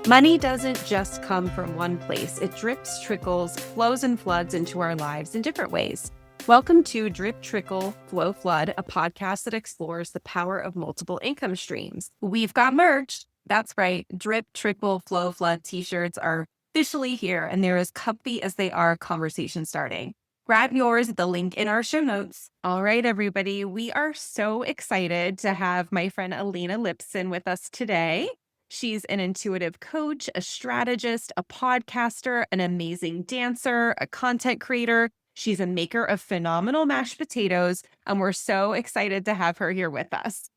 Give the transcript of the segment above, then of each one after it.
Money doesn't just come from one place. It drips, trickles, flows, and floods into our lives in different ways. Welcome to Drip, Trickle, Flow, Flood, a podcast that explores the power of multiple income streams. We've got merch. That's right. Drip, Trickle, Flow, Flood t-shirts are officially here, and they're as comfy as they are conversation starting. Grab yours at the link in our show notes. All right, everybody. We are so excited to have my friend Elena Lipson with us today. She's an intuitive coach, a strategist, a podcaster, an amazing dancer, a content creator. She's a maker of phenomenal mashed potatoes, and we're so excited to have her here with us.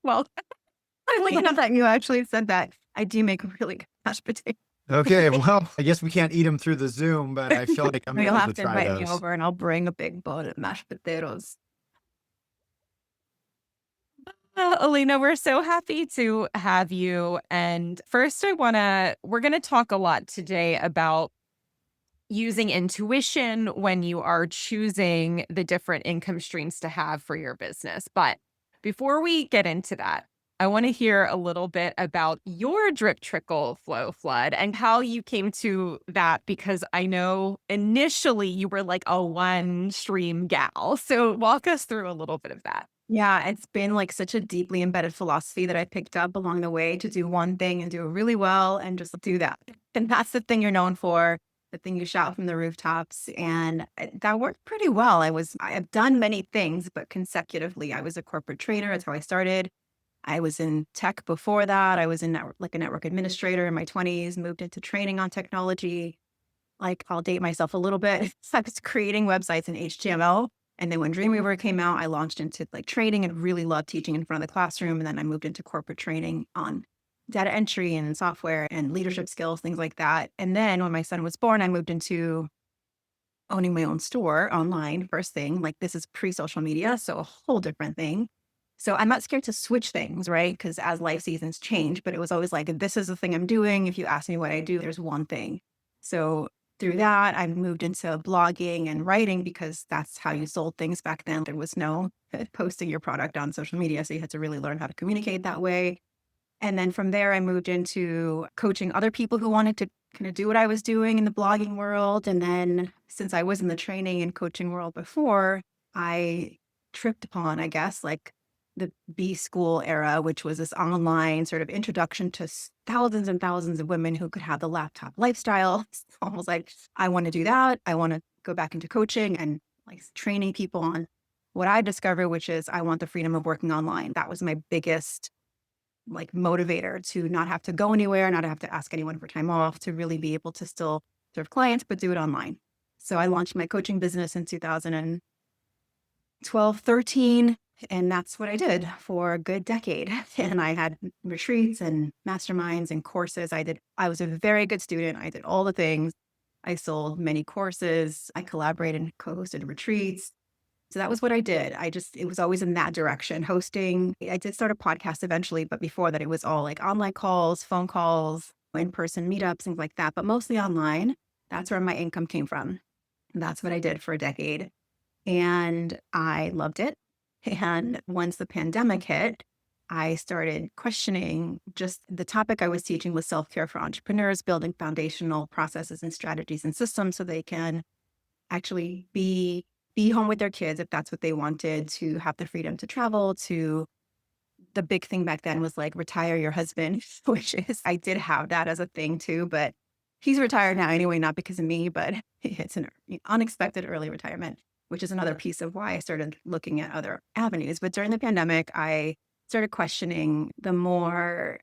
Well, I love that you actually said that. I do make really good mashed potatoes. Okay, well, I guess we can't eat them through the Zoom, but I feel like I'm You'll able have to to try invite me those. over and I'll bring a big bowl of mashed potatoes. Elena, we're so happy to have you. And first, we're going to talk a lot today about using intuition when you are choosing the different income streams to have for your business. But before we get into that, I want to hear a little bit about your drip, trickle, flow, flood and how you came to that, because I know initially you were like a one stream gal. So walk us through a little bit of that. Yeah, it's been like such a deeply embedded philosophy that I picked up along the way to do one thing and do it really well and just do that. And that's the thing you're known for, the thing you shout from the rooftops. And that worked pretty well. I have done many things, but consecutively, I was a corporate trainer. That's how I started. I was in tech before that. I was in a network administrator in my 20s, moved into training on technology. Like, I'll date myself a little bit. I was creating websites in HTML. And then when Dreamweaver came out, I launched into like training and really loved teaching in front of the classroom. And then I moved into corporate training on data entry and software and leadership skills, things like that. And then when my son was born, I moved into owning my own store online. First thing, like this is pre-social media, so a whole different thing. So I'm not scared to switch things, right? Because as life seasons change, but it was always like, this is the thing I'm doing. If you ask me what I do, there's one thing. So through that, I moved into blogging and writing because that's how you sold things back then. There was no posting your product on social media. So you had to really learn how to communicate that way. And then from there, I moved into coaching other people who wanted to kind of do what I was doing in the blogging world. And then since I was in the training and coaching world before, I tripped upon, I guess, like the B school era, which was this online sort of introduction to thousands and thousands of women who could have the laptop lifestyle. It's almost like, I want to do that. I want to go back into coaching and like training people on what I discovered, which is I want the freedom of working online. That was my biggest like motivator, to not have to go anywhere, not have to ask anyone for time off, to really be able to still serve clients, but do it online. So I launched my coaching business in 2012, 13. And that's what I did for a good decade. And I had retreats and masterminds and courses. I was a very good student. I did all the things. I sold many courses. I collaborated and co-hosted retreats. So that was what I did. It was always in that direction, hosting. I did start a podcast eventually, but before that, it was all like online calls, phone calls, in-person meetups, things like that, but mostly online. That's where my income came from. And that's what I did for a decade. And I loved it. And once the pandemic hit, I started questioning just the topic I was teaching was self-care for entrepreneurs, building foundational processes and strategies and systems so they can actually be home with their kids if that's what they wanted, to have the freedom to travel. To the big thing back then was like retire your husband, which is, I did have that as a thing too, but he's retired now anyway, not because of me, but it's an unexpected early retirement, which is another piece of why I started looking at other avenues. But during the pandemic, I started questioning the more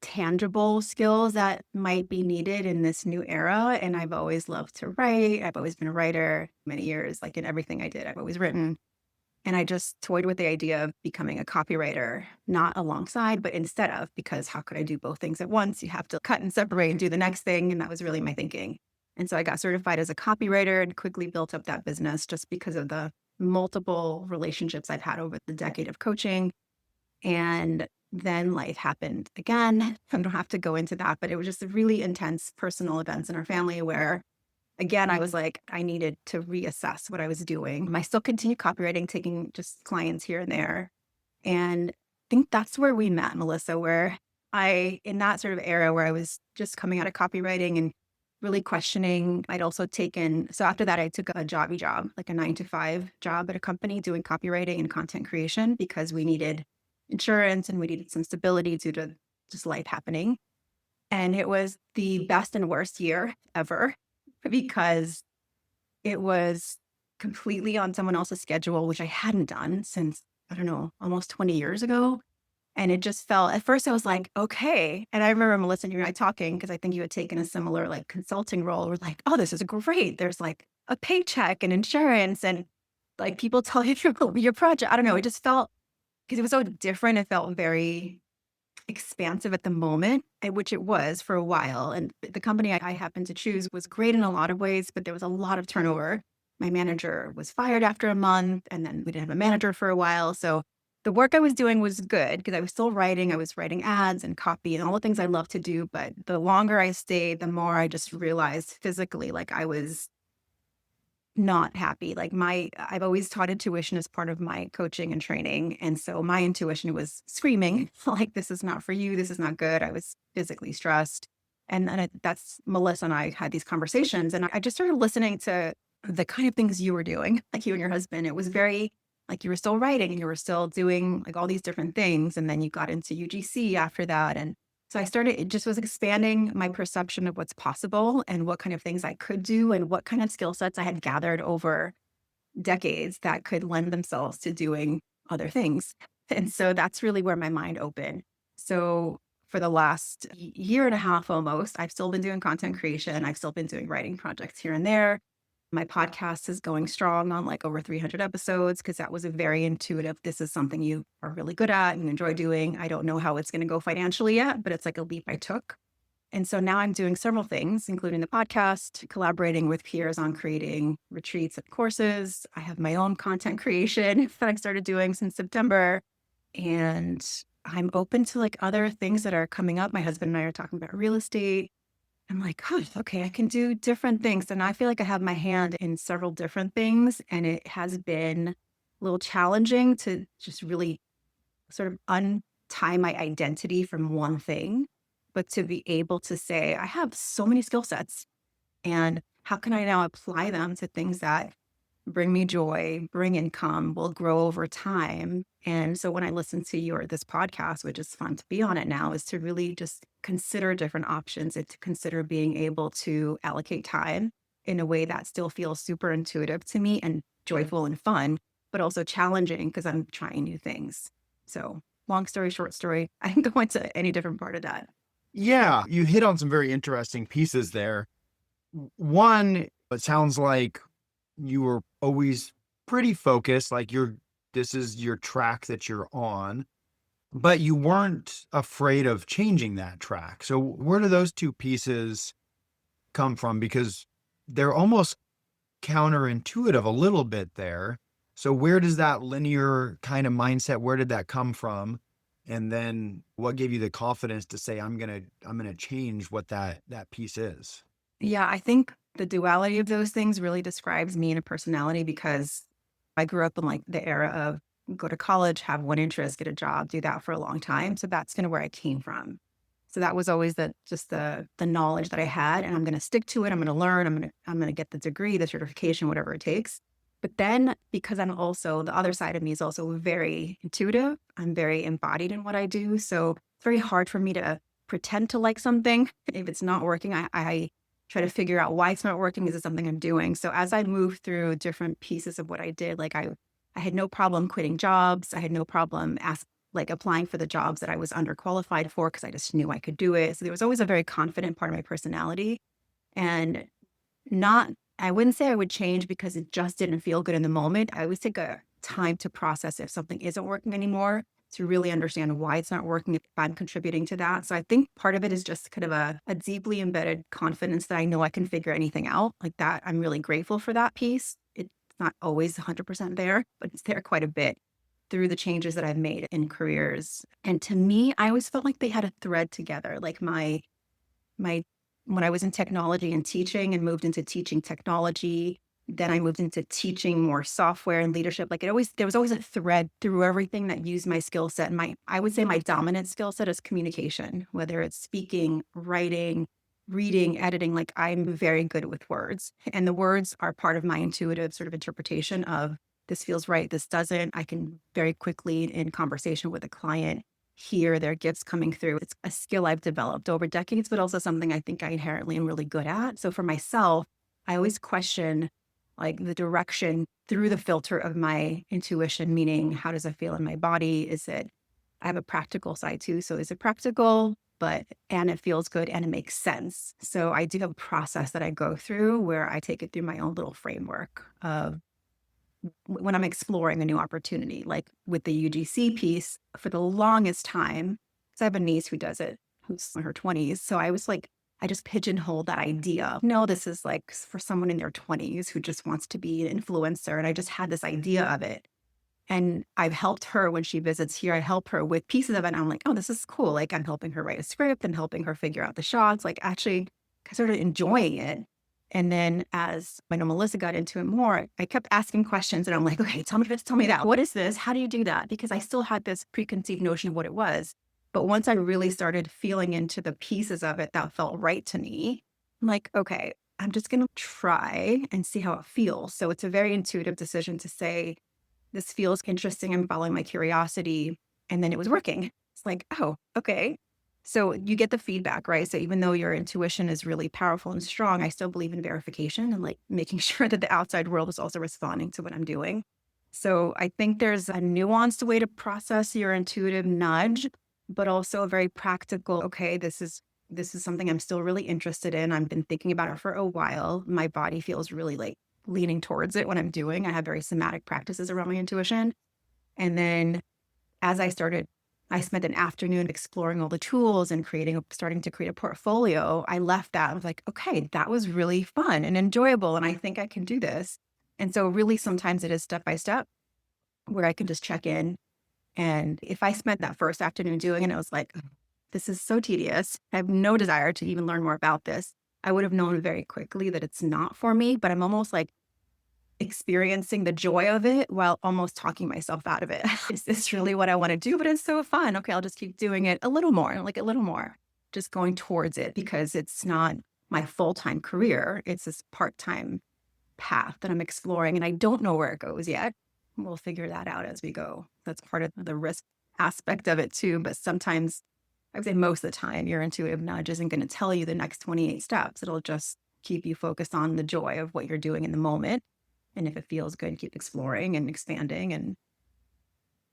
tangible skills that might be needed in this new era. And I've always loved to write. I've always been a writer many years, like in everything I did, I've always written. And I just toyed with the idea of becoming a copywriter, not alongside, but instead of, because how could I do both things at once? You have to cut and separate and do the next thing. And that was really my thinking. And so I got certified as a copywriter and quickly built up that business just because of the multiple relationships I've had over the decade of coaching. And then life happened again. I don't have to go into that, but it was just really intense personal events in our family where, again, I was like, I needed to reassess what I was doing. I still continue copywriting, taking just clients here and there. And I think that's where we met, Melissa, where in that sort of era where I was just coming out of copywriting and really questioning, so after that, I took a jobby job, like a 9 to 5 job at a company doing copywriting and content creation because we needed insurance and we needed some stability due to just life happening. And it was the best and worst year ever because it was completely on someone else's schedule, which I hadn't done since, I don't know, almost 20 years ago. And it just felt, at first I was like, okay. And I remember Melissa and you and I talking, because I think you had taken a similar like consulting role. We're like, oh, this is great. There's like a paycheck and insurance and like people tell you your project. I don't know. It just felt, because it was so different. It felt very expansive at the moment, which it was for a while. And the company I happened to choose was great in a lot of ways, but there was a lot of turnover. My manager was fired after a month, and then we didn't have a manager for a while. So the work I was doing was good because I was still writing. I was writing ads and copy and all the things I love to do. But the longer I stayed, the more I just realized physically, like I was not happy. I've always taught intuition as part of my coaching and training. And so my intuition was screaming, like, this is not for you. This is not good. I was physically stressed. That's Melissa and I had these conversations. And I just started listening to the kind of things you were doing, like you and your husband. It was very like you were still writing and you were still doing like all these different things. And then you got into UGC after that. And so it just was expanding my perception of what's possible and what kind of things I could do and what kind of skill sets I had gathered over decades that could lend themselves to doing other things. And so that's really where my mind opened. So for the last year and a half almost, I've still been doing content creation. I've still been doing writing projects here and there. My podcast is going strong on like over 300 episodes because that was a very intuitive, this is something you are really good at and enjoy doing. I don't know how it's going to go financially yet, but it's like a leap I took. And so now I'm doing several things, including the podcast, collaborating with peers on creating retreats and courses. I have my own content creation that I've started doing since September. And I'm open to like other things that are coming up. My husband and I are talking about real estate. I'm like, oh, okay, I can do different things. And I feel like I have my hand in several different things. And it has been a little challenging to just really sort of untie my identity from one thing, but to be able to say, I have so many skill sets. And how can I now apply them to things that bring me joy, bring income, will grow over time? And so when I listen to this podcast, which is fun to be on it now, is to really just consider different options and to consider being able to allocate time in a way that still feels super intuitive to me and joyful and fun, but also challenging because I'm trying new things. So long story, short story, I can go into any different part of that. Yeah, you hit on some very interesting pieces there. One, it sounds like you were always pretty focused, like this is your track that you're on, but you weren't afraid of changing that track. So where do those two pieces come from? Because they're almost counterintuitive a little bit there. So where does that linear kind of mindset, where did that come from? And then what gave you the confidence to say, I'm going to change what that piece is? Yeah, I think the duality of those things really describes me and a personality because I grew up in like the era of go to college, have one interest, get a job, do that for a long time. So that's kind of where I came from. So that was always the knowledge that I had, and I'm going to stick to it. I'm going to learn. I'm going to get the degree, the certification, whatever it takes. But then because I'm also, the other side of me is also very intuitive. I'm very embodied in what I do. So it's very hard for me to pretend to like something. If it's not working, I try to figure out why it's not working. Is it something I'm doing? So as I moved through different pieces of what I did, like I had no problem quitting jobs. I had no problem applying for the jobs that I was underqualified for because I just knew I could do it. So there was always a very confident part of my personality, and I wouldn't say I would change because it just didn't feel good in the moment. I always take a time to process if something isn't working anymore, to really understand why it's not working, if I'm contributing to that. So I think part of it is just kind of a deeply embedded confidence that I know I can figure anything out like that. I'm really grateful for that piece. It's not always 100% there, but it's there quite a bit through the changes that I've made in careers. And to me, I always felt like they had a thread together. Like when I was in technology and teaching and moved into teaching technology, Then I moved into teaching more software and leadership. Like there was always a thread through everything that used my skill set. I would say my dominant skill set is communication, whether it's speaking, writing, reading, editing. Like I'm very good with words, and the words are part of my intuitive sort of interpretation of this feels right, this doesn't. I can very quickly in conversation with a client hear their gifts coming through. It's a skill I've developed over decades, but also something I think I inherently am really good at. So for myself, I always question like the direction through the filter of my intuition, meaning how does it feel in my body? I have a practical side too. So is it practical, and it feels good and it makes sense. So I do have a process that I go through where I take it through my own little framework of when I'm exploring a new opportunity, like with the UGC piece for the longest time, because I have a niece who does it, who's in her 20s. So I was like, I just pigeonholed that idea. No, this is like for someone in their 20s who just wants to be an influencer. And I just had this idea of it. And I've helped her when she visits here. I help her with pieces of it. And I'm like, oh, this is cool. Like I'm helping her write a script and helping her figure out the shots. Like actually, I started enjoying it. And then as I know Melissa got into it more, I kept asking questions and I'm like, okay, tell me this, tell me that. What is this? How do you do that? Because I still had this preconceived notion of what it was. But once I really started feeling into the pieces of it that felt right to me, I'm like, okay, I'm just going to try and see how it feels. So it's a very intuitive decision to say, this feels interesting. I'm following my curiosity. And then it was working. It's like, oh, okay. So you get the feedback, right? So even though your intuition is really powerful and strong, I still believe in verification and like making sure that the outside world is also responding to what I'm doing. So I think there's a nuanced way to process your intuitive nudge, but also a very practical, okay, this is something I'm still really interested in. I've been thinking about it for a while. My body feels really like leaning towards it when I'm doing. I have very somatic practices around my intuition. And then as I spent an afternoon exploring all the tools and starting to create a portfolio. I left that. I was like, okay, that was really fun and enjoyable. And I think I can do this. And so really sometimes it is step by step where I can just check in. And if I spent that first afternoon doing it, I was like, this is so tedious. I have no desire to even learn more about this. I would have known very quickly that it's not for me, but I'm almost like experiencing the joy of it while almost talking myself out of it. Is this really what I want to do? But it's so fun. Okay, I'll just keep doing it a little more, just going towards it because it's not my full-time career. It's this part-time path that I'm exploring and I don't know where it goes yet. We'll figure that out as we go. That's part of the risk aspect of it too. But sometimes, I would say most of the time, your intuitive nudge isn't going to tell you the next 28 steps. It'll just keep you focused on the joy of what you're doing in the moment. And if it feels good, keep exploring and expanding. And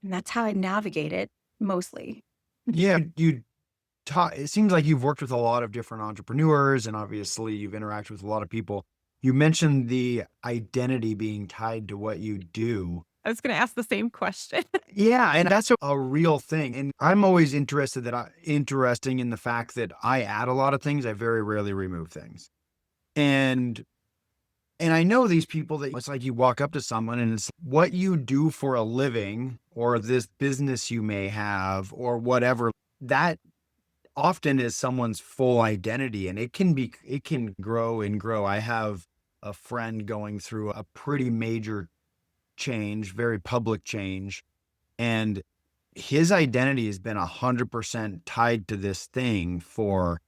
that's how I navigate it mostly. Yeah, it seems like you've worked with a lot of different entrepreneurs and obviously you've interacted with a lot of people. You mentioned the identity being tied to what you do. I was going to ask the same question. Yeah, and that's a real thing. And I'm always interesting in the fact that I add a lot of things. I very rarely remove things. And I know these people that it's like you walk up to someone and it's what you do for a living or this business you may have or whatever, that often is someone's full identity and it can grow and grow. I have a friend going through a pretty major change, very public change, and his identity has been 100% tied to this thing for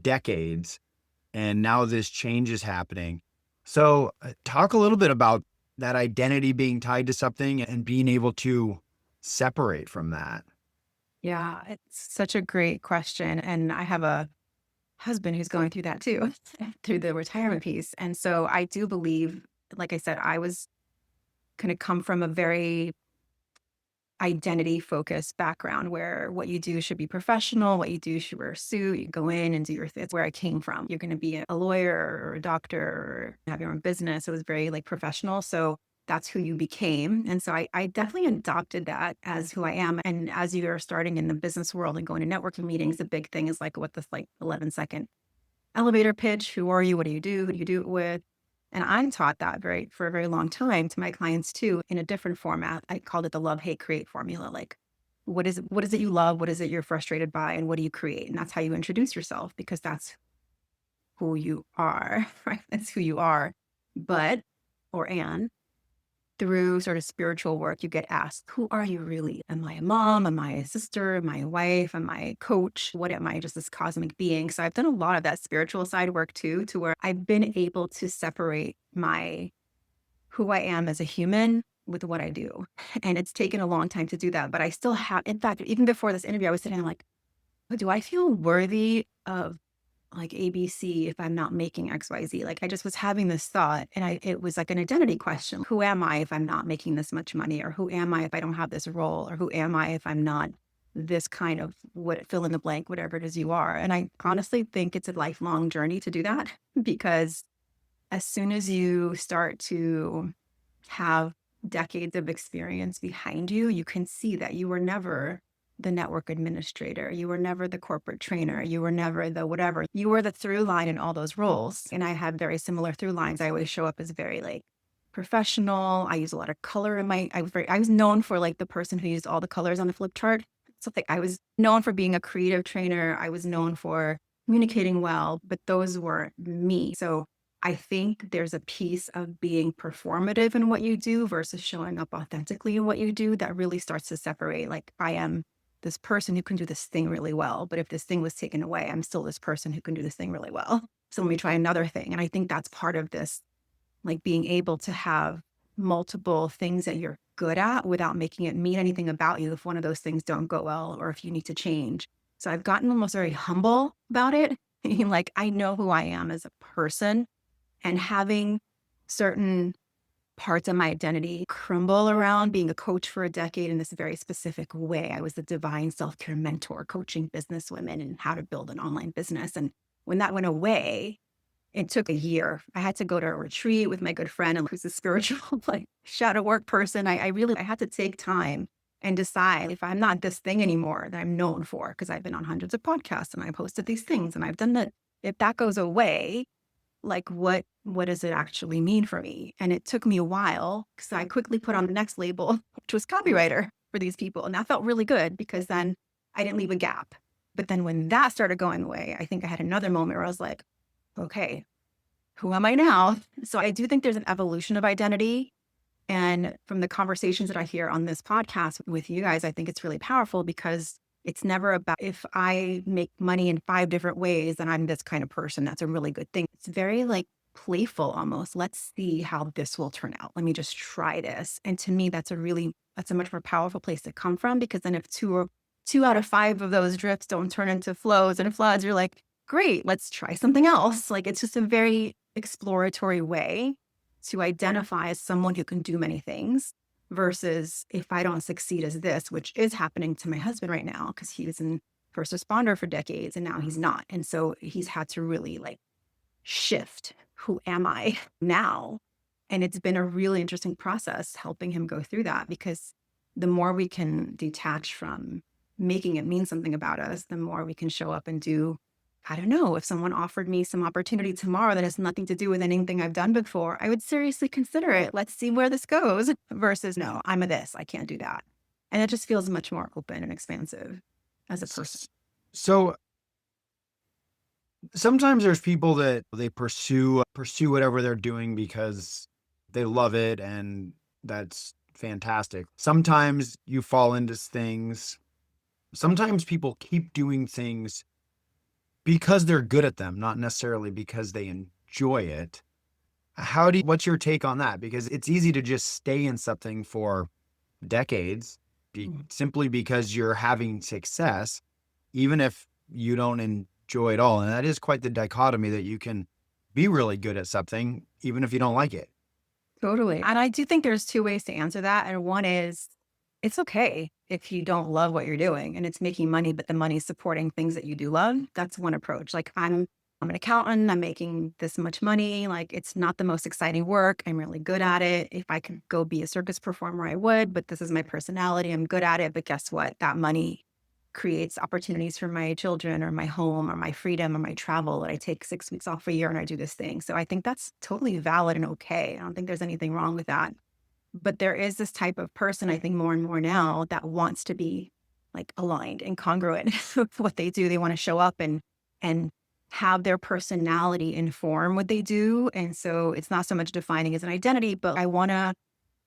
decades. And now this change is happening. So talk a little bit about that identity being tied to something and being able to separate from that. Yeah, it's such a great question. And I have a husband who's going through that too, through the retirement piece. And so I do believe, like I said, I was going to come from a very identity focused background where what you do should be professional, what you do should wear a suit, you go in and do your thing. It's where I came from. You're going to be a lawyer or a doctor or have your own business. It was very like professional. So that's who you became. And so I definitely adopted that as who I am. And as you're starting in the business world and going to networking meetings, the big thing is like what this like 11-second elevator pitch. Who are you? What do you do? Who do you do it with? And I'm taught that for a very long time to my clients too, in a different format. I called it the love, hate, create formula. Like, what is it you love? What is it you're frustrated by? And what do you create? And that's how you introduce yourself because that's who you are, right? That's who you are. But or Anne, through sort of spiritual work, you get asked, who are you really? Am I a mom? Am I a sister? Am I a wife? Am I a coach? What am I? Just this cosmic being. So I've done a lot of that spiritual side work too, to where I've been able to separate who I am as a human with what I do. And it's taken a long time to do that, but I still have, in fact, even before this interview, I was sitting like, do I feel worthy of like ABC if I'm not making XYZ? Like I just was having this thought and it was like an identity question. Who am I if I'm not making this much money? Or who am I if I don't have this role? Or who am I if I'm not this kind of what fill in the blank, whatever it is you are? And I honestly think it's a lifelong journey to do that because as soon as you start to have decades of experience behind you, you can see that you were never the network administrator. You were never the corporate trainer. You were never the whatever. You were the through line in all those roles. And I had very similar through lines. I always show up as very like professional. I use a lot of color in I was known for like the person who used all the colors on the flip chart. So like I was known for being a creative trainer. I was known for communicating well, but those were me. So I think there's a piece of being performative in what you do versus showing up authentically in what you do that really starts to separate. Like I am this person who can do this thing really well, but if this thing was taken away, I'm still this person who can do this thing really well. So let me try another thing. And I think that's part of this, like being able to have multiple things that you're good at without making it mean anything about you if one of those things don't go well or if you need to change. So I've gotten almost very humble about it. Like I know who I am as a person. And having certain parts of my identity crumble around being a coach for a decade in this very specific way. I was the divine self-care mentor coaching business women and how to build an online business. And when that went away, it took a year. I had to go to a retreat with my good friend who's a spiritual like shadow work person. I had to take time and decide if I'm not this thing anymore that I'm known for, because I've been on hundreds of podcasts and I've hosted these things and I've done that. If that goes away, like what does it actually mean for me? And it took me a while because I quickly put on the next label, which was copywriter for these people. And that felt really good because then I didn't leave a gap. But then when that started going away, I think I had another moment where I was like, okay, who am I now? So I do think there's an evolution of identity. And from the conversations that I hear on this podcast with you guys, I think it's really powerful because it's never about if I make money in 5 different ways, then I'm this kind of person. That's a really good thing. It's very like playful almost. Let's see how this will turn out. Let me just try this. And to me, that's a much more powerful place to come from because then if two out of 5 of those drifts don't turn into flows and floods, you're like, great, let's try something else. Like it's just a very exploratory way to identify as someone who can do many things. Versus if I don't succeed as this, which is happening to my husband right now, because he was in first responder for decades and now he's not. And so he's had to really like shift. Who am I now? And it's been a really interesting process helping him go through that because the more we can detach from making it mean something about us, the more we can show up and do. I don't know, if someone offered me some opportunity tomorrow that has nothing to do with anything I've done before, I would seriously consider it. Let's see where this goes versus no, I'm a this, I can't do that. And it just feels much more open and expansive as a person. So sometimes there's people that they pursue whatever they're doing because they love it and that's fantastic. Sometimes you fall into things. Sometimes people keep doing things because they're good at them, not necessarily because they enjoy it. What's your take on that? Because it's easy to just stay in something for decades simply because you're having success, even if you don't enjoy it all. And that is quite the dichotomy that you can be really good at something, even if you don't like it. Totally. And I do think there's 2 ways to answer that. And one is it's okay if you don't love what you're doing and it's making money, but the money's supporting things that you do love. That's one approach. Like I'm an accountant, I'm making this much money. Like it's not the most exciting work. I'm really good at it. If I could go be a circus performer, I would, but this is my personality. I'm good at it. But guess what? That money creates opportunities for my children or my home or my freedom or my travel. And I take 6 weeks off a year and I do this thing. So I think that's totally valid and okay. I don't think there's anything wrong with that. But there is this type of person, I think more and more now that wants to be like aligned and congruent with what they do. They want to show up and have their personality inform what they do. And so it's not so much defining as an identity, but I want to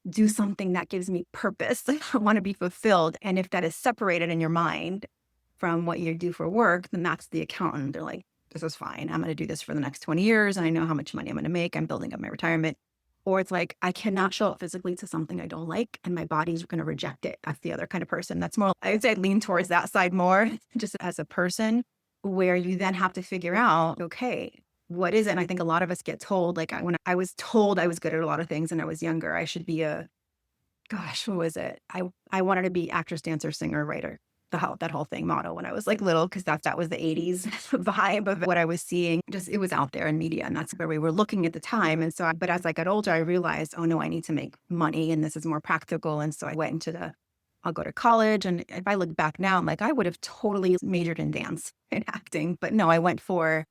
do something that gives me purpose. I want to be fulfilled. And if that is separated in your mind from what you do for work, then that's the accountant. They're like, this is fine. I'm going to do this for the next 20 years. And I know how much money I'm going to make. I'm building up my retirement. Or it's like, I cannot show up physically to something I don't like, and my body's going to reject it. That's the other kind of person. That's more, I would say I lean towards that side more, just as a person, where you then have to figure out, okay, what is it? And I think a lot of us get told, like when I was told I was good at a lot of things and I was younger, I should be gosh, what was it? I wanted to be actress, dancer, singer, writer. That whole thing motto when I was like little, because that was the 80s vibe of what I was seeing. Just it was out there in media, and that's where we were looking at the time. And so, but as I got older, I realized, oh no, I need to make money, and this is more practical. And so I went into I'll go to college. And if I look back now, I'm like, I would have totally majored in dance and acting, but no, I went for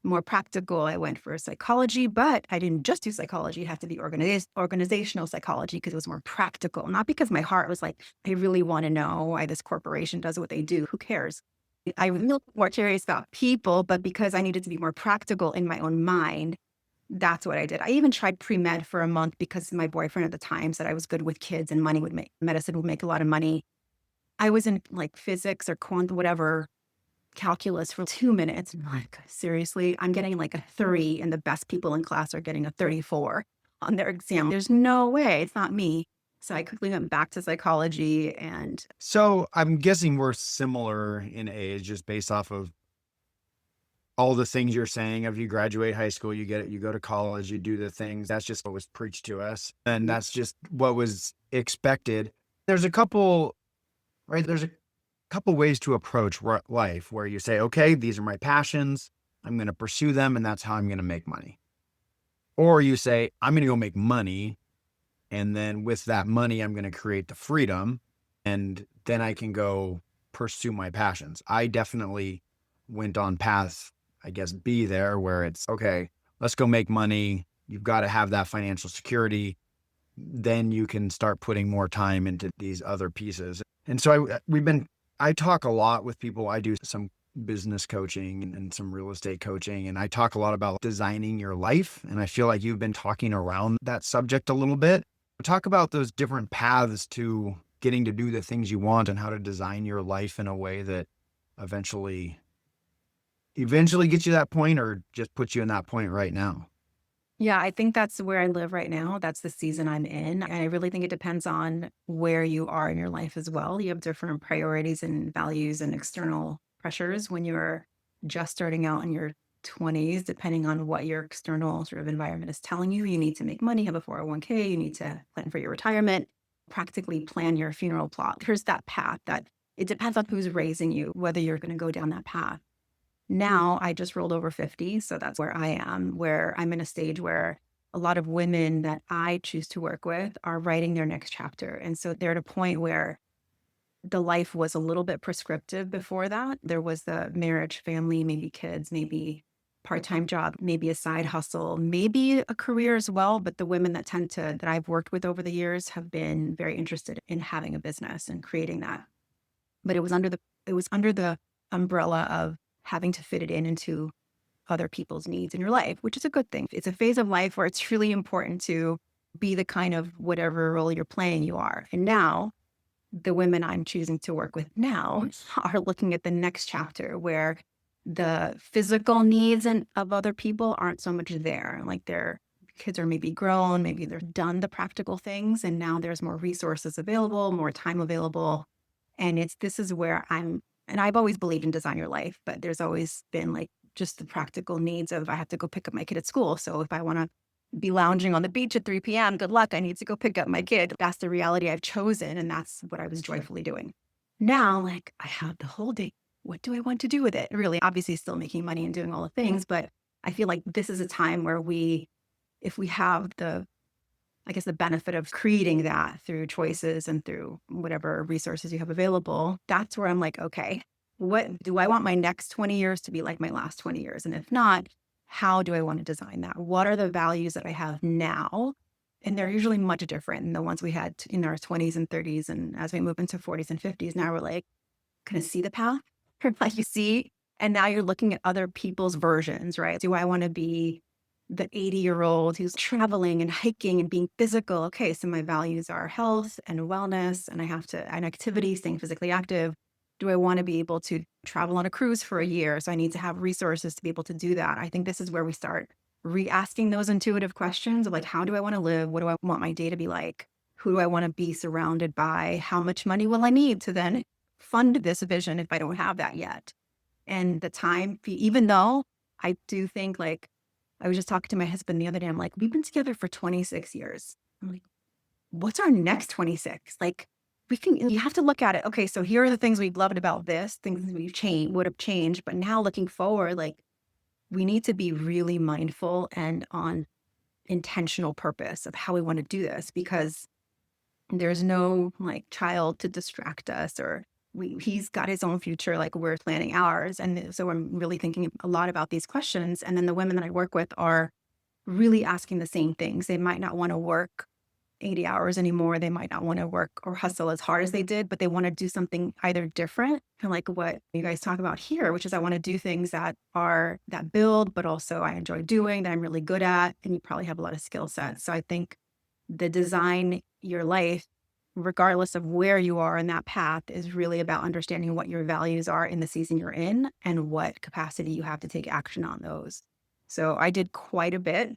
more practical. I went for psychology, but I didn't just do psychology. It had to be organizational psychology because it was more practical, not because my heart was like, I really want to know why this corporation does what they do. Who cares? I was more curious about people, but because I needed to be more practical in my own mind, that's what I did. I even tried pre-med for a month because my boyfriend at the time said I was good with kids and medicine would make a lot of money. I was in like physics or quant, whatever, calculus for 2 minutes. I'm like, seriously, I'm getting like a 3 and the best people in class are getting a 34 on their exam. There's no way. It's not me. So I quickly went back to psychology. And So I'm guessing we're similar in age, just based off of all the things you're saying. If you graduate high school, you get it, you go to college, you do the things. That's just what was preached to us. And that's just what was expected. There's a couple, right? There's a couple ways to approach life where you say, okay, these are my passions. I'm going to pursue them, and that's how I'm going to make money. Or you say, I'm going to go make money, and then with that money, I'm going to create the freedom, and then I can go pursue my passions. I definitely went on path, I guess, B there, where it's, okay, let's go make money. You've got to have that financial security. Then you can start putting more time into these other pieces. And so I talk a lot with people. I do some business coaching and some real estate coaching, and I talk a lot about designing your life. And I feel like you've been talking around that subject a little bit. Talk about those different paths to getting to do the things you want and how to design your life in a way that eventually gets you that point, or just puts you in that point right now. yeah, I think that's where I live right now. That's the season I'm in. And I really think it depends on where you are in your life as well. You have different priorities and values and external pressures when you're just starting out in your 20s, depending on what your external sort of environment is telling you. You need to make money, have a 401k, you need to plan for your retirement, practically plan your funeral plot. There's that path that it depends on who's raising you, whether you're going to go down that path. Now I just rolled over 50. So that's where I am, where I'm in a stage where a lot of women that I choose to work with are writing their next chapter. And so they're at a point where the life was a little bit prescriptive before that. There was the marriage, family, maybe kids, maybe part-time job, maybe a side hustle, maybe a career as well. But the women that I've worked with over the years have been very interested in having a business and creating that. But it was under the umbrella of having to fit it into other people's needs in your life, which is a good thing. It's a phase of life where it's really important to be the kind of whatever role you're playing you are. And now the women I'm choosing to work with now are looking at the next chapter where the physical needs of other people aren't so much there. Like their kids are maybe grown, maybe they're done the practical things, and now there's more resources available, more time available. And this is where and I've always believed in design your life, but there's always been like just the practical needs of I have to go pick up my kid at school. So if I want to be lounging on the beach at 3 p.m., good luck. I need to go pick up my kid. That's the reality I've chosen. And that's what I was joyfully doing. Now, like I have the whole day. What do I want to do with it? Really, obviously still making money and doing all the things, but I feel like this is a time where if we have the benefit of creating that through choices and through whatever resources you have available, that's where I'm like, okay, what do I want my next 20 years to be like my last 20 years? And if not, how do I want to design that? What are the values that I have now? And they're usually much different than the ones we had in our 20s and 30s. And as we move into 40s and 50s, now we're like, kind of see the path, like you see And now you're looking at other people's versions, right? Do I want to be the 80-year-old who's traveling and hiking and being physical? Okay, so my values are health and wellness, and and activity, staying physically active. Do I want to be able to travel on a cruise for a year? So I need to have resources to be able to do that. I think this is where we start re-asking those intuitive questions of like, how do I want to live? What do I want my day to be like? Who do I want to be surrounded by? How much money will I need to then fund this vision if I don't have that yet? And the time, even though I do think, like, I was just talking to my husband the other day, I'm like, we've been together for 26 years. I'm like, what's our next 26? Like, you have to look at it. Okay, so here are the things we've loved about this, things would have changed. But now looking forward, like, we need to be really mindful and on intentional purpose of how we want to do this, because there's no like child to distract us, or he's got his own future, like we're planning ours. And so I'm really thinking a lot about these questions. And then the women that I work with are really asking the same things. They might not want to work 80 hours anymore. They might not want to work or hustle as hard as they did, but they want to do something either different, kind of like what you guys talk about here, which is I want to do things that build, but also I enjoy doing, that I'm really good at. And you probably have a lot of skill sets. So I think the design your life, regardless of where you are in that path, is really about understanding what your values are in the season you're in and what capacity you have to take action on those. So I did quite a bit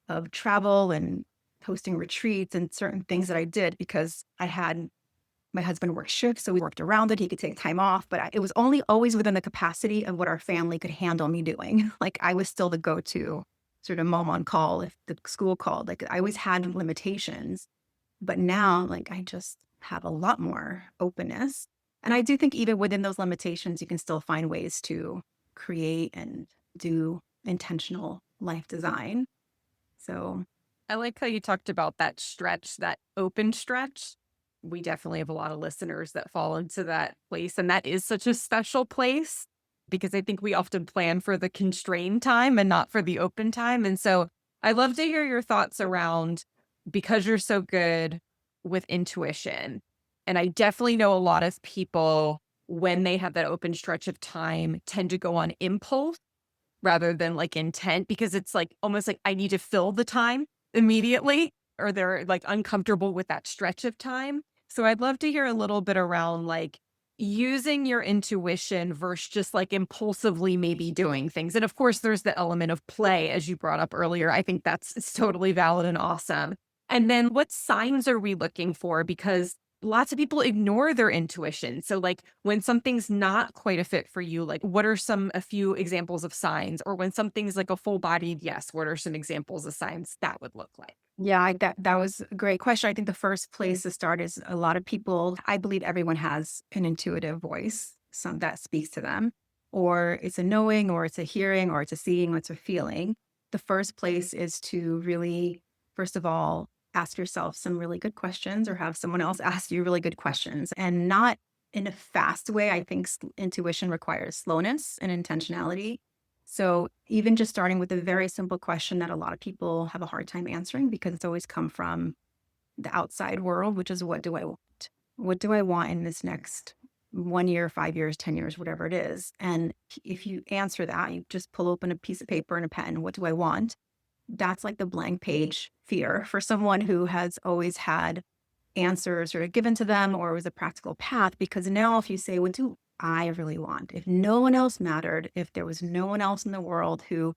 of travel and hosting retreats and certain things that I did because my husband worked shifts, so we worked around it. He could take time off, but it was only always within the capacity of what our family could handle me doing. Like I was still the go-to sort of mom on call if the school called. Like I always had limitations, but now like I just have a lot more openness. And I do think even within those limitations, you can still find ways to create and do intentional life design. So I like how you talked about that stretch, that open stretch. We definitely have a lot of listeners that fall into that place. And that is such a special place because I think we often plan for the constrained time and not for the open time. And so I love to hear your thoughts around, because you're so good with intuition. And I definitely know a lot of people, when they have that open stretch of time, tend to go on impulse rather than like intent, because it's like almost like I need to fill the time immediately, or they're like uncomfortable with that stretch of time. So I'd love to hear a little bit around like using your intuition versus just like impulsively maybe doing things. And of course, there's the element of play, as you brought up earlier. I think it's totally valid and awesome. And then what signs are we looking for? Because lots of people ignore their intuition. So like when something's not quite a fit for you, like what are a few examples of signs? Or when something's like a full bodied yes, what are some examples of signs that would look like? yeah, that was a great question. I think the first place to start is a lot of people, I believe everyone has an intuitive voice, some that speaks to them, or it's a knowing, or it's a hearing, or it's a seeing, or it's a feeling. The first place is to really, first of all, ask yourself some really good questions or have someone else ask you really good questions, and not in a fast way. I think intuition requires slowness and intentionality. So even just starting with a very simple question that a lot of people have a hard time answering because it's always come from the outside world, which is what do I want? What do I want in this next 1 year, 5 years, 10 years, whatever it is? And if you answer that, you just pull open a piece of paper and a pen. What do I want? That's like the blank page fear for someone who has always had answers sort of given to them, or it was a practical path. Because now if you say, what do I really want? If no one else mattered, if there was no one else in the world who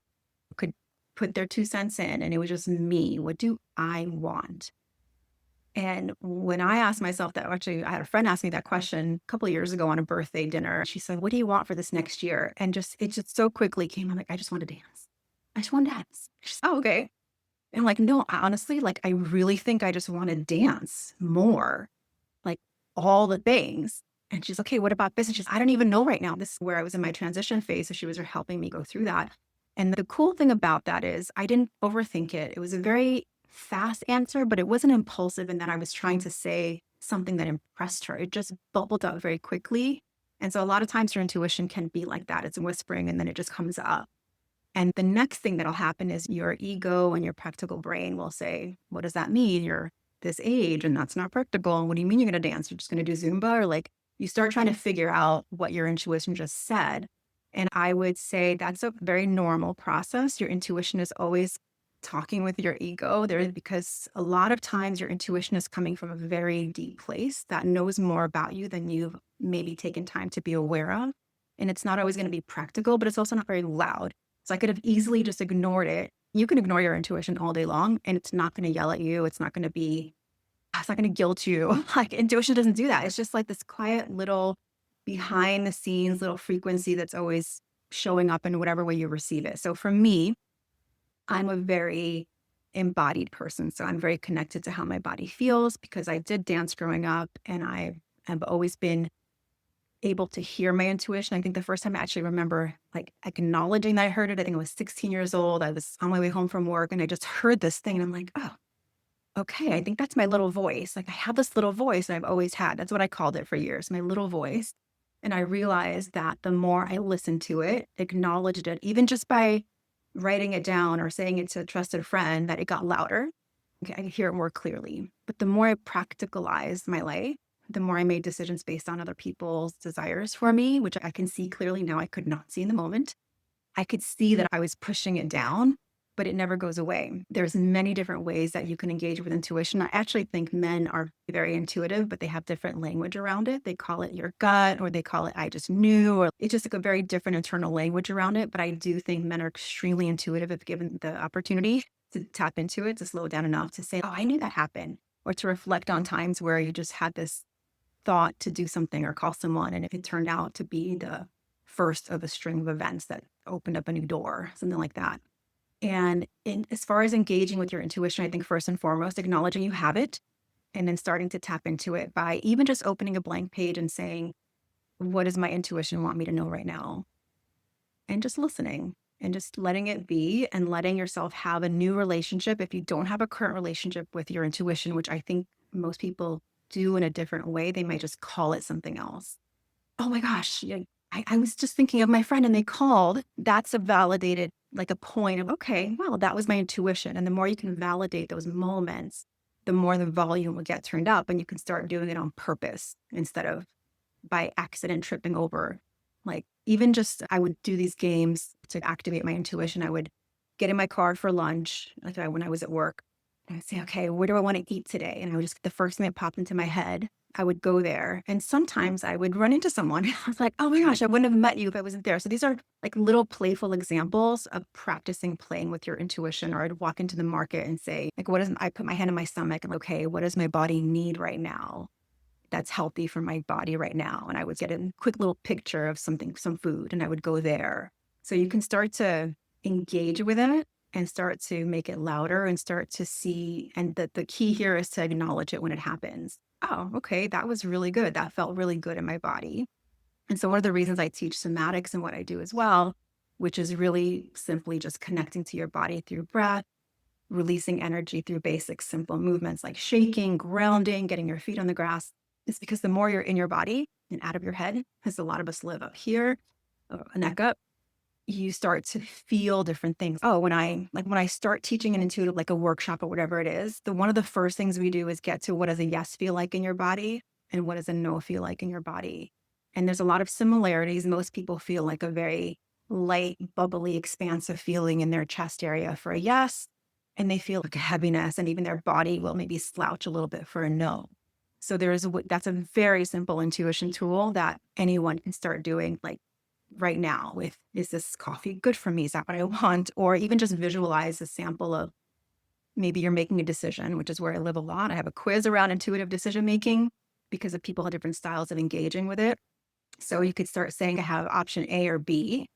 could put their 2 cents in and it was just me, what do I want? And when I asked myself that, actually, I had a friend ask me that question a couple of years ago on a birthday dinner. She said, what do you want for this next year? And it just so quickly came. I'm like, I just want to dance. I just want to dance. She said, oh, okay. And I'm like, no, honestly, like, I really think I just want to dance more, like all the things. And she's, okay, what about business? She's, I don't even know right now. This is where I was in my transition phase. So she was helping me go through that. And the cool thing about that is I didn't overthink it. It was a very fast answer, but it wasn't impulsive in that I was trying to say something that impressed her. It just bubbled up very quickly. And so a lot of times your intuition can be like that. It's whispering and then it just comes up. And the next thing that'll happen is your ego and your practical brain will say, what does that mean? You're this age and that's not practical. And what do you mean you're going to dance? You're just going to do Zumba? Or like you start trying to figure out what your intuition just said. And I would say that's a very normal process. Your intuition is always talking with your ego there, because a lot of times your intuition is coming from a very deep place that knows more about you than you've maybe taken time to be aware of. And it's not always going to be practical, but it's also not very loud. So I could have easily just ignored it. You can ignore your intuition all day long and it's not going to yell at you. It's not going to guilt you. Like intuition doesn't do that. It's just like this quiet little behind the scenes little frequency that's always showing up in whatever way you receive it. So for me, I'm a very embodied person. So I'm very connected to how my body feels because I did dance growing up and I have always been able to hear my intuition. I think the first time I actually remember like acknowledging that I heard it, I think I was 16 years old. I was on my way home from work and I just heard this thing and I'm like, oh, okay, I think that's my little voice. Like I have this little voice I've always had. That's what I called it for years, my little voice. And I realized that the more I listened to it, acknowledged it, even just by writing it down or saying it to a trusted friend, that it got louder. Okay, I could hear it more clearly. But the more I practicalized my life, the more I made decisions based on other people's desires for me, which I can see clearly now I could not see in the moment. I could see that I was pushing it down, but it never goes away. There's many different ways that you can engage with intuition. I actually think men are very intuitive, but they have different language around it. They call it your gut, or they call it I just knew, or it's just like a very different internal language around it. But I do think men are extremely intuitive if given the opportunity to tap into it, to slow down enough to say, oh, I knew that happened, or to reflect on times where you just had this thought to do something or call someone, and if it turned out to be the first of a string of events that opened up a new door, something like that. And as far as engaging with your intuition, I think first and foremost, acknowledging you have it and then starting to tap into it by even just opening a blank page and saying, what does my intuition want me to know right now? And just listening and just letting it be and letting yourself have a new relationship. If you don't have a current relationship with your intuition, which I think most people do in a different way, they might just call it something else. Oh my gosh, yeah, I was just thinking of my friend and they called. That's a validated, like a point of, okay, well, that was my intuition. And the more you can validate those moments, the more the volume will get turned up and you can start doing it on purpose instead of by accident tripping over. Like even just, I would do these games to activate my intuition. I would get in my car for lunch, when I was at work. And I'd say, okay, where do I want to eat today? And I would just, the first thing that popped into my head, I would go there. And sometimes I would run into someone. I was like, oh my gosh, I wouldn't have met you if I wasn't there. So these are like little playful examples of practicing playing with your intuition. Or I'd walk into the market and say, like, I put my hand in my stomach and okay, what does my body need right now that's healthy for my body right now? And I would get a quick little picture of something, some food, and I would go there. So you can start to engage with it and start to make it louder and start to see. And the key here is to acknowledge it when it happens. Oh, okay, that was really good. That felt really good in my body. And so one of the reasons I teach somatics and what I do as well, which is really simply just connecting to your body through breath, releasing energy through basic, simple movements like shaking, grounding, getting your feet on the grass, is because the more you're in your body and out of your head, because a lot of us live up here, neck up, you start to feel different things. Oh, when I start teaching an intuitive, like a workshop or whatever it is, one of the first things we do is get to what does a yes feel like in your body and what does a no feel like in your body. And there's a lot of similarities. Most people feel like a very light, bubbly, expansive feeling in their chest area for a yes. And they feel like a heaviness, and even their body will maybe slouch a little bit for a no. So that's a very simple intuition tool that anyone can start doing, like right now with, is this coffee good for me? Is that what I want? Or even just visualize a sample of maybe you're making a decision, which is where I live a lot. I have a quiz around intuitive decision making because of people have different styles of engaging with it. So you could start saying I have option A or B,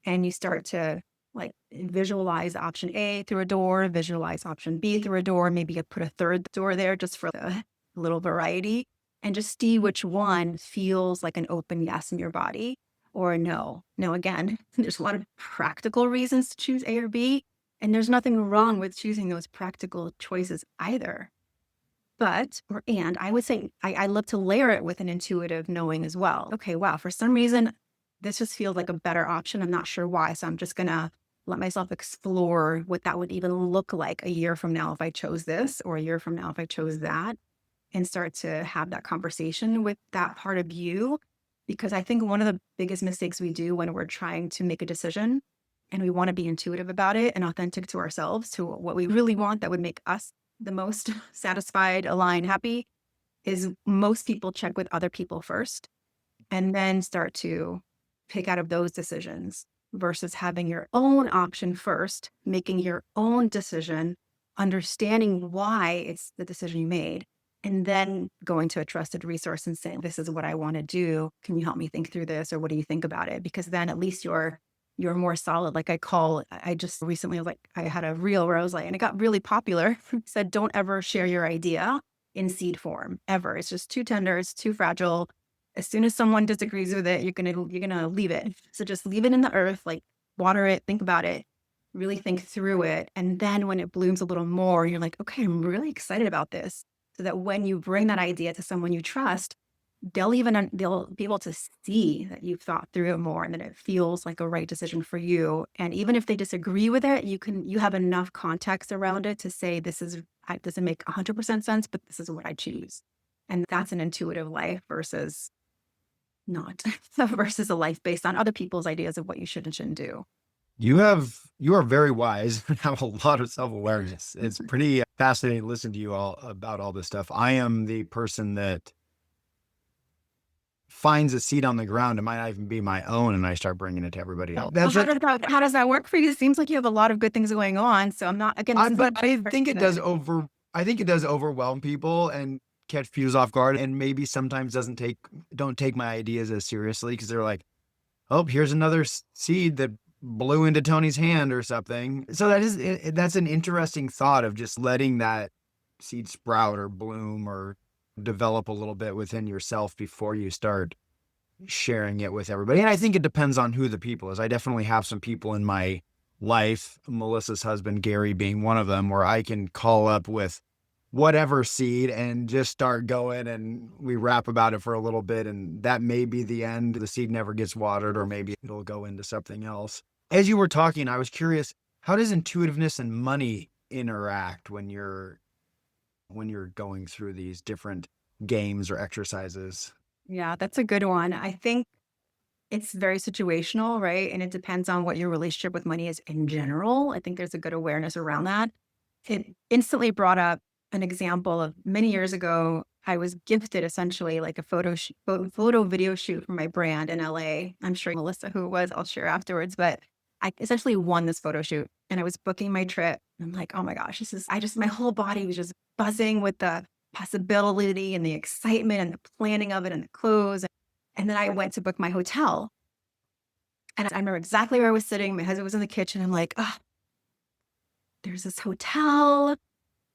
and you start to like visualize option A through a door, visualize option B through a door. Maybe you put a third door there just for the little variety, and just see which one feels like an open yes in your body or a no. Now, again, there's a lot of practical reasons to choose A or B, and there's nothing wrong with choosing those practical choices either. And I would say I love to layer it with an intuitive knowing as well. Okay, wow, for some reason, this just feels like a better option. I'm not sure why. So I'm just going to let myself explore what that would even look like a year from now if I chose this, or a year from now if I chose that, and start to have that conversation with that part of you. Because I think one of the biggest mistakes we do when we're trying to make a decision and we want to be intuitive about it and authentic to ourselves, to what we really want that would make us the most satisfied, aligned, happy, is most people check with other people first and then start to pick out of those decisions versus having your own option first, making your own decision, understanding why it's the decision you made, and then going to a trusted resource and saying, this is what I want to do. Can you help me think through this? Or what do you think about it? Because then at least you're more solid. Like I just recently was like, I had a reel where I was like, and it got really popular, said, don't ever share your idea in seed form, ever. It's just too tender, it's too fragile. As soon as someone disagrees with it, you're gonna leave it. So just leave it in the earth, like water it, think about it, really think through it. And then when it blooms a little more, you're like, okay, I'm really excited about this. So that when you bring that idea to someone you trust, they'll be able to see that you've thought through it more and that it feels like a right decision for you. And even if they disagree with it, you have enough context around it to say, doesn't make 100% sense, but this is what I choose. And that's an intuitive life versus not versus a life based on other people's ideas of what you should and shouldn't do. You are very wise and have a lot of self-awareness. It's pretty fascinating to listen to you all about all this stuff. I am the person that finds a seed on the ground. It might not even be my own, and I start bringing it to everybody else. Well, how does that work for you? It seems like you have a lot of good things going on. So I'm not, again, But I think it does overwhelm people and catch people off guard, and maybe sometimes don't take my ideas as seriously because they're like, oh, here's another seed that blew into Tony's hand or something. So that's an interesting thought of just letting that seed sprout or bloom or develop a little bit within yourself before you start sharing it with everybody. And I think it depends on who the people is. I definitely have some people in my life, Melissa's husband, Gary, being one of them, where I can call up with whatever seed and just start going, and we rap about it for a little bit, and that may be the end. The seed never gets watered, or maybe it'll go into something else. As you were talking, I was curious, how does intuitiveness and money interact when you're going through these different games or exercises? Yeah, that's a good one. I think it's very situational, right? And it depends on what your relationship with money is in general. I think there's a good awareness around that. It instantly brought up an example of many years ago. I was gifted essentially like a photo video shoot for my brand in LA. I'm sure Melissa, who it was, I'll share afterwards, but I essentially won this photo shoot and I was booking my trip. I'm like, oh my gosh, my whole body was just buzzing with the possibility and the excitement and the planning of it and the clothes. And then I went to book my hotel. And I remember exactly where I was sitting. My husband was in the kitchen. I'm like, oh, there's this hotel.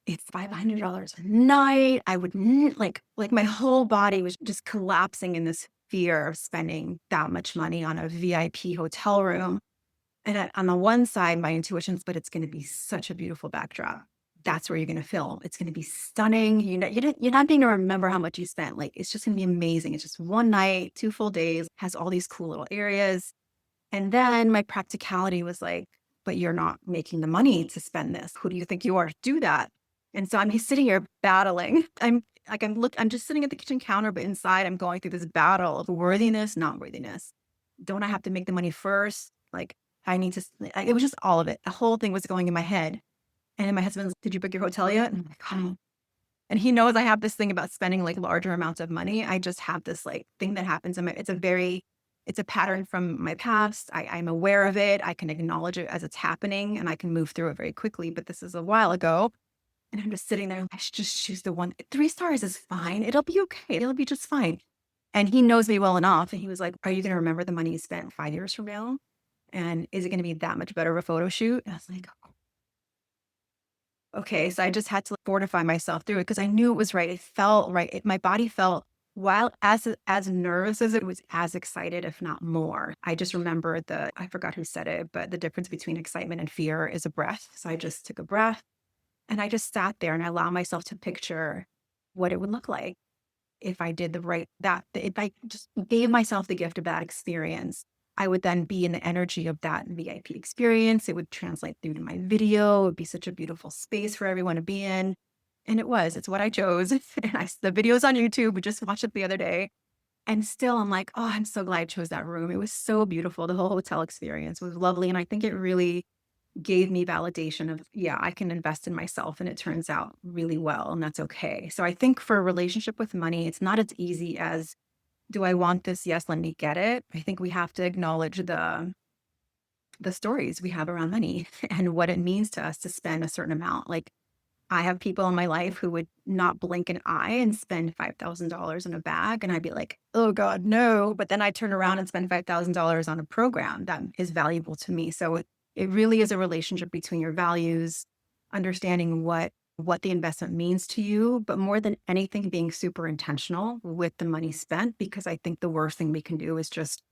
It's $500 a night. I would like my whole body was just collapsing in this fear of spending that much money on a VIP hotel room. And on the one side, my intuition's, but it's going to be such a beautiful backdrop. That's where you're going to film. It's going to be stunning. You're not going to remember how much you spent. Like, it's just going to be amazing. It's just one night, 2 full days, has all these cool little areas. And then my practicality was like, but you're not making the money to spend this. Who do you think you are to do that? And so I'm sitting here battling. I'm just sitting at the kitchen counter, but inside I'm going through this battle of worthiness, not worthiness. Don't I have to make the money first? Like, it was just all of it. The whole thing was going in my head. And then my husband's, did you book your hotel yet? And I'm like, oh. And he knows I have this thing about spending like larger amounts of money. I just have this like thing that happens it's a pattern from my past. I'm aware of it. I can acknowledge it as it's happening and I can move through it very quickly. But this is a while ago. And I'm just sitting there. I should just choose the one. 3 stars is fine. It'll be okay. It'll be just fine. And he knows me well enough. And he was like, are you going to remember the money you spent 5 years from now? And is it going to be that much better of a photo shoot? And I was like, okay. So I just had to fortify myself through it because I knew it was right. It felt right. My body felt, while as nervous as it was, as excited, if not more. I just remember I forgot who said it, but the difference between excitement and fear is a breath. So I just took a breath and I just sat there and I allowed myself to picture what it would look like if I did if I just gave myself the gift of that experience. I would then be in the energy of that VIP experience. It would translate through to my video. It would be such a beautiful space for everyone to be in. And it's what I chose. And the video's on YouTube. We just watched it the other day. And still, I'm like, oh, I'm so glad I chose that room. It was so beautiful. The whole hotel experience was lovely. And I think it really gave me validation of, yeah, I can invest in myself and it turns out really well. And that's okay. So I think for a relationship with money, it's not as easy as, do I want this? Yes, let me get it. I think we have to acknowledge the stories we have around money and what it means to us to spend a certain amount. Like I have people in my life who would not blink an eye and spend $5,000 on a bag. And I'd be like, oh God, no. But then I turn around and spend $5,000 on a program that is valuable to me. So it really is a relationship between your values, understanding what the investment means to you, but more than anything, being super intentional with the money spent, because I think the worst thing we can do is just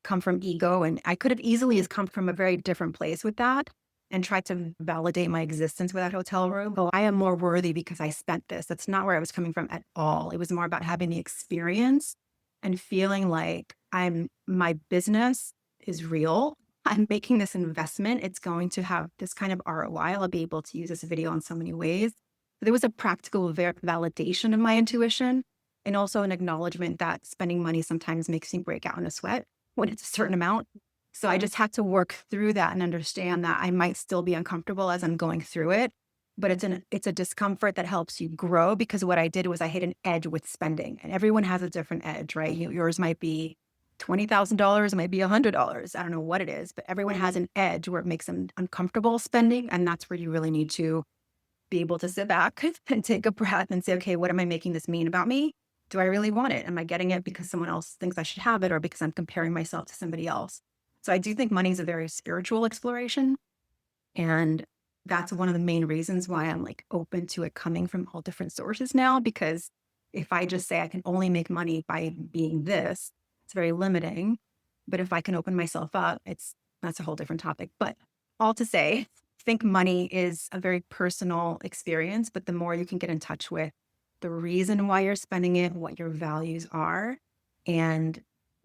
come from ego. And I could have easily has come from a very different place with that and tried to validate my existence with that hotel room. Oh, I am more worthy because I spent this. That's not where I was coming from at all. It was more about having the experience and feeling like my business is real. I'm making this investment. It's going to have this kind of ROI. I'll be able to use this video in so many ways. There was a practical validation of my intuition and also an acknowledgement that spending money sometimes makes me break out in a sweat when it's a certain amount. So I just had to work through that and understand that I might still be uncomfortable as I'm going through it, but it's a discomfort that helps you grow, because what I did was I hit an edge with spending, and everyone has a different edge, right? Yours might be $20,000, it might be $100. I don't know what it is, but everyone has an edge where it makes them uncomfortable spending. And that's where you really need to be able to sit back and take a breath and say, okay, what am I making this mean about me? Do I really want it? Am I getting it because someone else thinks I should have it, or because I'm comparing myself to somebody else? So I do think money is a very spiritual exploration. And that's one of the main reasons why I'm like open to it coming from all different sources now, because if I just say I can only make money by being this, it's very limiting. But if I can open myself up, that's a whole different topic. But all to say, I think money is a very personal experience, but the more you can get in touch with the reason why you're spending it, what your values are, and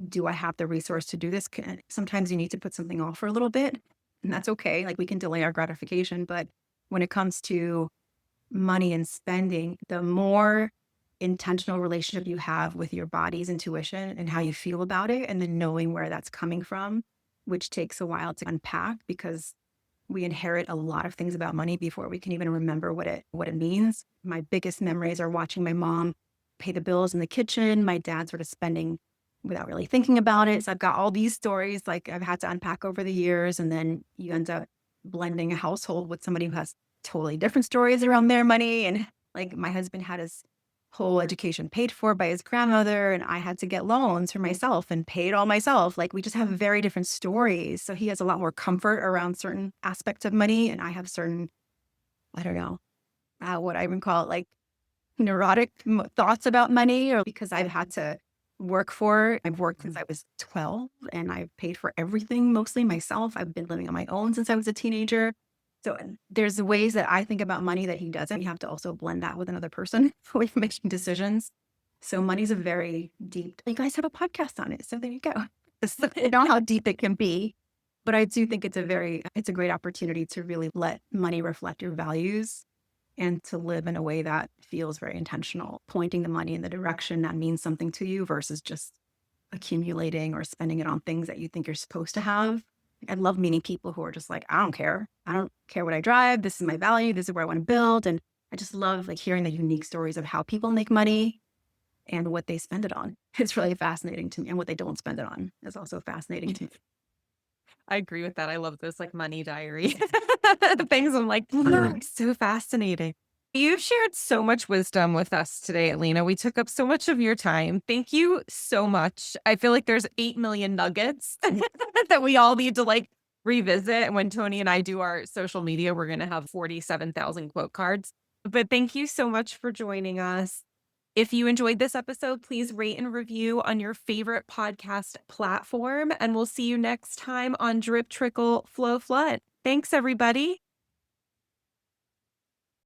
do I have the resource to do this? Sometimes you need to put something off for a little bit, and that's okay. Like we can delay our gratification, but when it comes to money and spending, the more intentional relationship you have with your body's intuition and how you feel about it, and then knowing where that's coming from, which takes a while to unpack because we inherit a lot of things about money before we can even remember what it means. My biggest memories are watching my mom pay the bills in the kitchen, my dad sort of spending without really thinking about it. So I've got all these stories like I've had to unpack over the years, and then you end up blending a household with somebody who has totally different stories around their money. And like my husband had his whole education paid for by his grandmother, and I had to get loans for myself and pay it all myself. Like we just have very different stories. So he has a lot more comfort around certain aspects of money, and I have certain, I don't know, what I even call it, like neurotic thoughts about money, or because I've had to work for it. I've worked since I was 12 and I've paid for everything mostly myself. I've been living on my own since I was a teenager. So there's ways that I think about money that he doesn't. You have to also blend that with another person when you're making decisions. So money's a very deep, you guys have a podcast on it. So there you go. You know how deep it can be. But I do think it's a great opportunity to really let money reflect your values and to live in a way that feels very intentional, pointing the money in the direction that means something to you versus just accumulating or spending it on things that you think you're supposed to have. I love meeting people who are just like, I don't care. I don't care what I drive. This is my value. This is where I want to build. And I just love like hearing the unique stories of how people make money and what they spend it on. It's really fascinating to me. And what they don't spend it on is also fascinating to me. I agree with that. I love this like money diary. The things I'm like, so fascinating. You've shared so much wisdom with us today, Elena. We took up so much of your time. Thank you so much. I feel like there's 8 million nuggets that we all need to like revisit. And when Tony and I do our social media, we're going to have 47,000 quote cards. But thank you so much for joining us. If you enjoyed this episode, please rate and review on your favorite podcast platform. And we'll see you next time on Drip Trickle Flow Flood. Thanks, everybody.